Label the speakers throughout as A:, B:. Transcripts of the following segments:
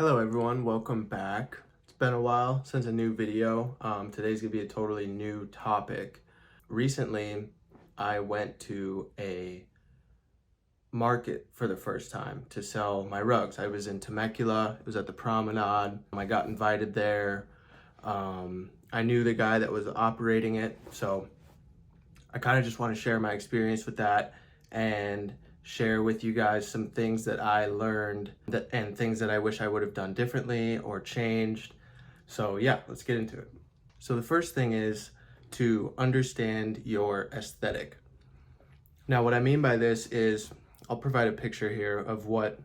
A: Hello everyone, welcome back. It's been a while since a new video. Today's gonna be a totally new topic. Recently, I went to a market for the first time to sell my rugs. I was in Temecula, it was at the Promenade. I got invited there. I knew the guy that was operating it, so I kind of just want to share my experience with that and share with you guys some things that I learned and things that I wish I would have done differently or changed. So yeah, let's get into it. So the first thing is to understand your aesthetic. Now, what I mean by this is I'll provide a picture here of what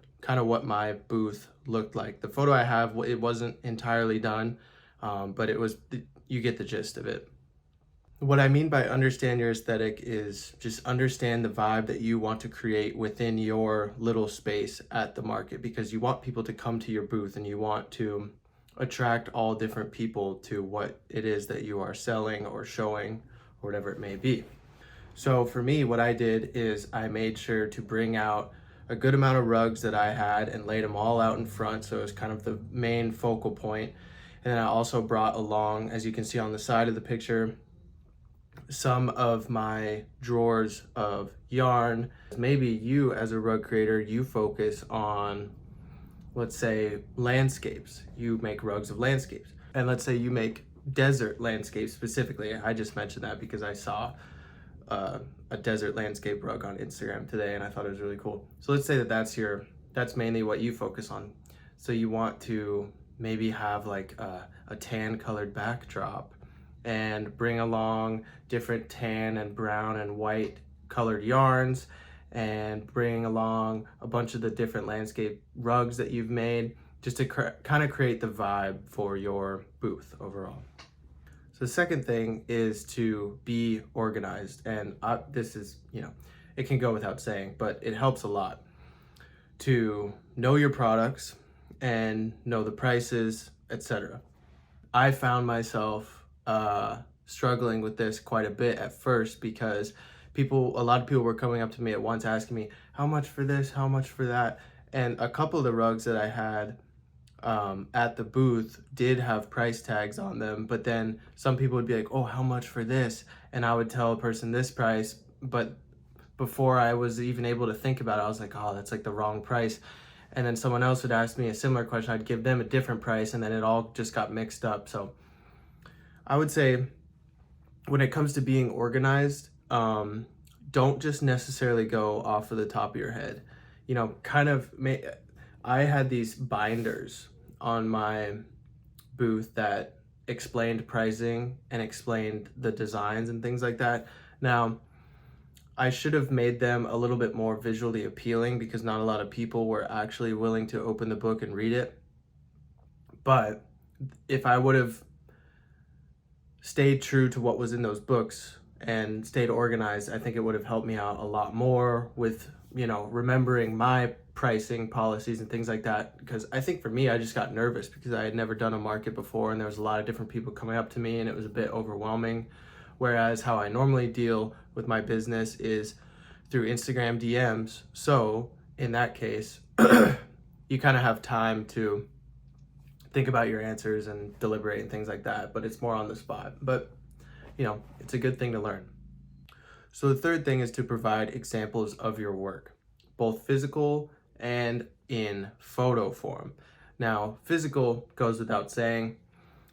A: my booth looked like. The photo I have, it wasn't entirely done, but you get the gist of it. What I mean by understand your aesthetic is just understand the vibe that you want to create within your little space at the market, because you want people to come to your booth and you want to attract all different people to what it is that you are selling or showing or whatever it may be. So for me, what I did is I made sure to bring out a good amount of rugs that I had and laid them all out in front, so it was kind of the main focal point. And then I also brought along, as you can see on the side of the picture, some of my drawers of yarn. Maybe you, as a rug creator, you focus on, let's say, landscapes. You make rugs of landscapes. And let's say you make desert landscapes specifically. I just mentioned that because I saw a desert landscape rug on Instagram today and I thought it was really cool. So let's say that that's mainly what you focus on. So you want to maybe have like a tan colored backdrop and bring along different tan and brown and white colored yarns, and bring along a bunch of the different landscape rugs that you've made, just to kind of create the vibe for your booth overall. So the second thing is to be organized, and this is, it can go without saying, but it helps a lot to know your products and know the prices, etc. I found myself struggling with this quite a bit at first, because a lot of people were coming up to me at once asking me, how much for this, how much for that? And a couple of the rugs that I had at the booth did have price tags on them, but then some people would be like, oh, how much for this? And I would tell a person this price, but before I was even able to think about it, I was like, oh, that's like the wrong price. And then someone else would ask me a similar question, I'd give them a different price, and then it all just got mixed up. So I would say, when it comes to being organized, don't just necessarily go off of the top of your head. I had these binders on my booth that explained pricing and explained the designs and things like that. Now, I should have made them a little bit more visually appealing, because not a lot of people were actually willing to open the book and read it. But if I would have stayed true to what was in those books and stayed organized, I think it would have helped me out a lot more with, remembering my pricing policies and things like that. Because I think for me, I just got nervous because I had never done a market before and there was a lot of different people coming up to me and it was a bit overwhelming. Whereas how I normally deal with my business is through Instagram DMs. So in that case, you kind of have time to think about your answers and deliberate and things like that, but it's more on the spot. But, it's a good thing to learn. So the third thing is to provide examples of your work, both physical and in photo form. Now, physical goes without saying,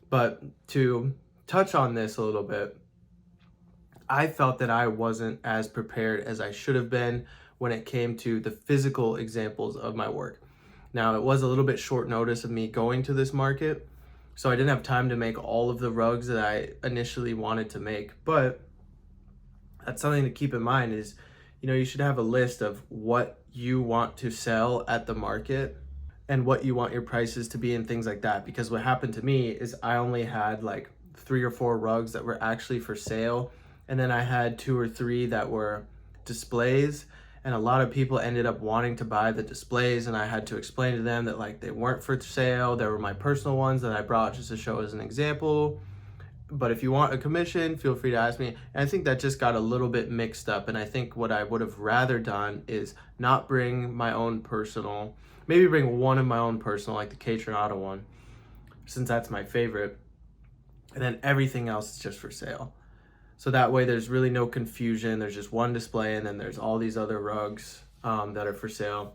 A: but to touch on this a little bit, I felt that I wasn't as prepared as I should have been when it came to the physical examples of my work. Now, it was a little bit short notice of me going to this market, so I didn't have time to make all of the rugs that I initially wanted to make, but that's something to keep in mind is, you should have a list of what you want to sell at the market and what you want your prices to be and things like that. Because what happened to me is I only had like 3 or 4 rugs that were actually for sale, and then I had 2 or 3 that were displays. And a lot of people ended up wanting to buy the displays, and I had to explain to them that like they weren't for sale. They were my personal ones that I brought just to show as an example. But if you want a commission, feel free to ask me. And I think that just got a little bit mixed up. And I think what I would have rather done is not bring my own personal maybe bring one of my own personal, like the Catronata one, since that's my favorite. And then everything else is just for sale. So that way there's really no confusion. There's just one display, and then there's all these other rugs that are for sale.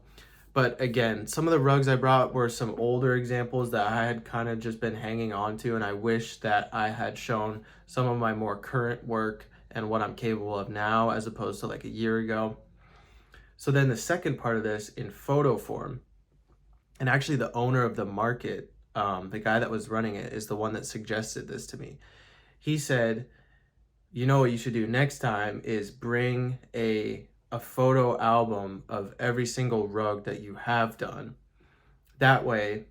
A: But again, some of the rugs I brought were some older examples that I had kind of just been hanging on to, and I wish that I had shown some of my more current work and what I'm capable of now as opposed to like a year ago. So then the second part of this in photo form, and actually the owner of the market, the guy that was running it, is the one that suggested this to me. He said, you know what you should do next time is bring a photo album of every single rug that you have done. That way,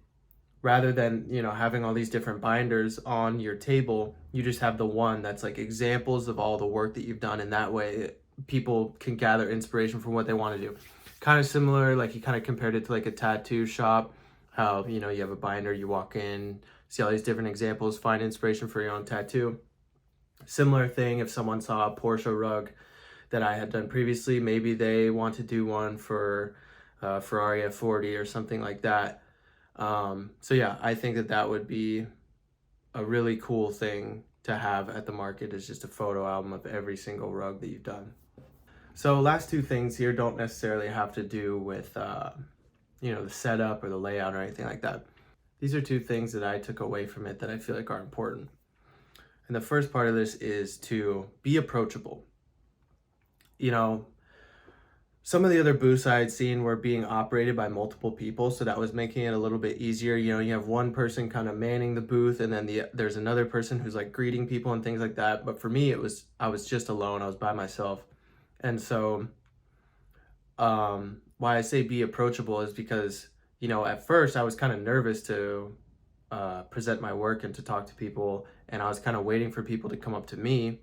A: rather than, you know, having all these different binders on your table, you just have the one that's like examples of all the work that you've done, and that way people can gather inspiration from what they want to do. Kind of similar, like he kind of compared it to like a tattoo shop, how, you know, you have a binder, you walk in, see all these different examples, find inspiration for your own tattoo. Similar thing, if someone saw a Porsche rug that I had done previously, maybe they want to do one for Ferrari F40 or something like that. So yeah, I think that that would be a really cool thing to have at the market, is just a photo album of every single rug that you've done. So last two things here don't necessarily have to do with you know, the setup or the layout or anything like that. These are two things that I took away from it that I feel like are important. And the first part of this is to be approachable. You know, some of the other booths I had seen were being operated by multiple people, so that was making it a little bit easier. You know, you have one person kind of manning the booth, and then there's another person who's like greeting people and things like that. But for me, I was just alone. I was by myself. And so why I say be approachable is because, you know, at first I was kind of nervous to present my work and to talk to people, and I was kind of waiting for people to come up to me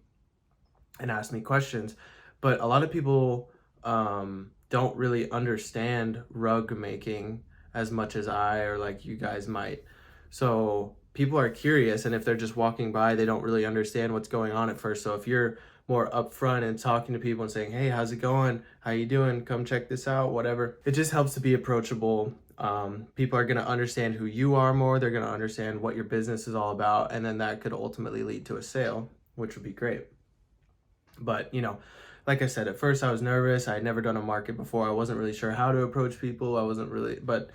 A: and ask me questions. But a lot of people don't really understand rug making as much as I or like you guys might. So people are curious, and if they're just walking by, they don't really understand what's going on at first. So if you're more upfront and talking to people and saying, hey, how's it going? How you doing? Come check this out, whatever. It just helps to be approachable. People are going to understand who you are more. They're going to understand what your business is all about. And then that could ultimately lead to a sale, which would be great. But, you know, like I said, at first I was nervous. I had never done a market before. I wasn't really sure how to approach people. But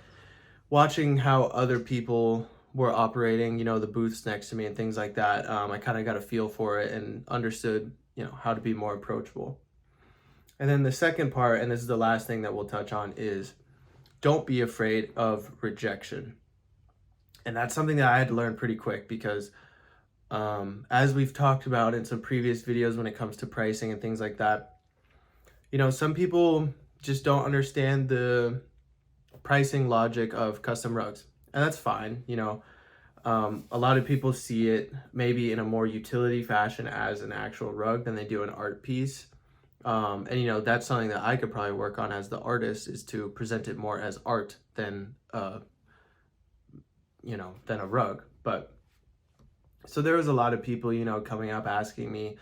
A: watching how other people were operating, you know, the booths next to me and things like that, I kind of got a feel for it and understood, you know, how to be more approachable. And then the second part, and this is the last thing that we'll touch on, is don't be afraid of rejection. And that's something that I had to learn pretty quick because as we've talked about in some previous videos when it comes to pricing and things like that, you know, some people just don't understand the pricing logic of custom rugs. And that's fine, you know. A lot of people see it maybe in a more utility fashion as an actual rug than they do an art piece. And you know, that's something that I could probably work on as the artist, is to present it more as art than you know, than a rug. But so there was a lot of people, you know, coming up asking me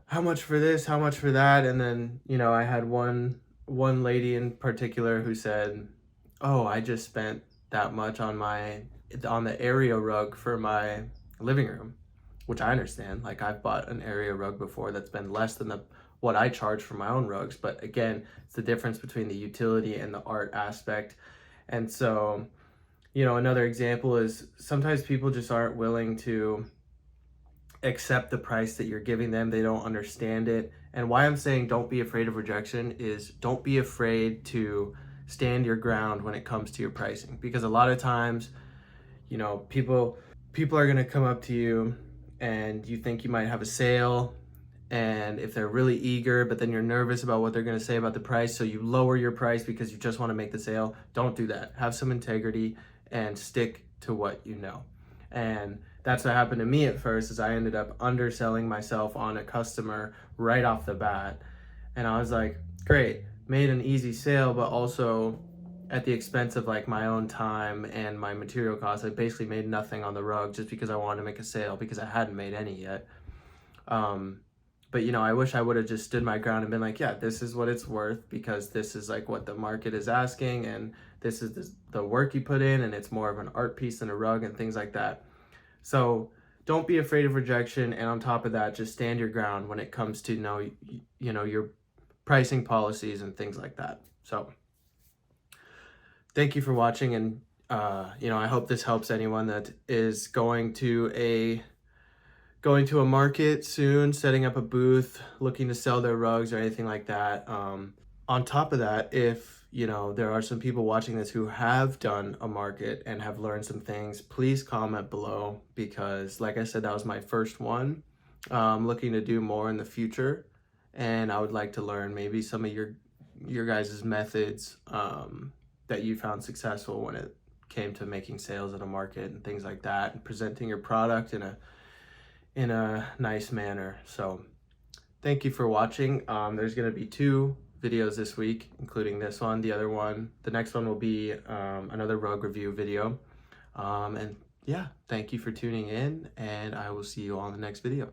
A: how much for this, how much for that, and then, you know, I had one lady in particular who said, oh, I just spent that much on the area rug for my living room, which I understand. Like, I've bought an area rug before that's been less than what I charge for my own rugs. But again, it's the difference between the utility and the art aspect. And so, you know, another example is sometimes people just aren't willing to accept the price that you're giving them. They don't understand it. And why I'm saying don't be afraid of rejection is don't be afraid to stand your ground when it comes to your pricing. Because a lot of times, you know, people are going to come up to you and you think you might have a sale, and if they're really eager, but then you're nervous about what they're going to say about the price, so you lower your price because you just want to make the sale. Don't do that. Have some integrity and stick to what you know. And that's what happened to me at first, is I ended up underselling myself on a customer right off the bat. And I was like, great, made an easy sale, but also at the expense of like my own time and my material costs. I basically made nothing on the rug just because I wanted to make a sale, because I hadn't made any yet. But you know, I wish I would have just stood my ground and been like, yeah, this is what it's worth, because this is like what the market is asking, and This is the work you put in, and it's more of an art piece than a rug and things like that. So don't be afraid of rejection, and on top of that, just stand your ground when it comes to your pricing policies and things like that. So thank you for watching, and I hope this helps anyone that is going to a market soon, setting up a booth, looking to sell their rugs or anything like that. On top of that, if there are some people watching this who have done a market and have learned some things, please comment below, because like I said, that was my first one. Looking to do more in the future, and I would like to learn maybe some of your guys' methods that you found successful when it came to making sales at a market and things like that, and presenting your product in a nice manner. So thank you for watching. There's going to be 2 videos this week, including this one. The next one will be another rug review video. And yeah, thank you for tuning in, and I will see you all in the next video.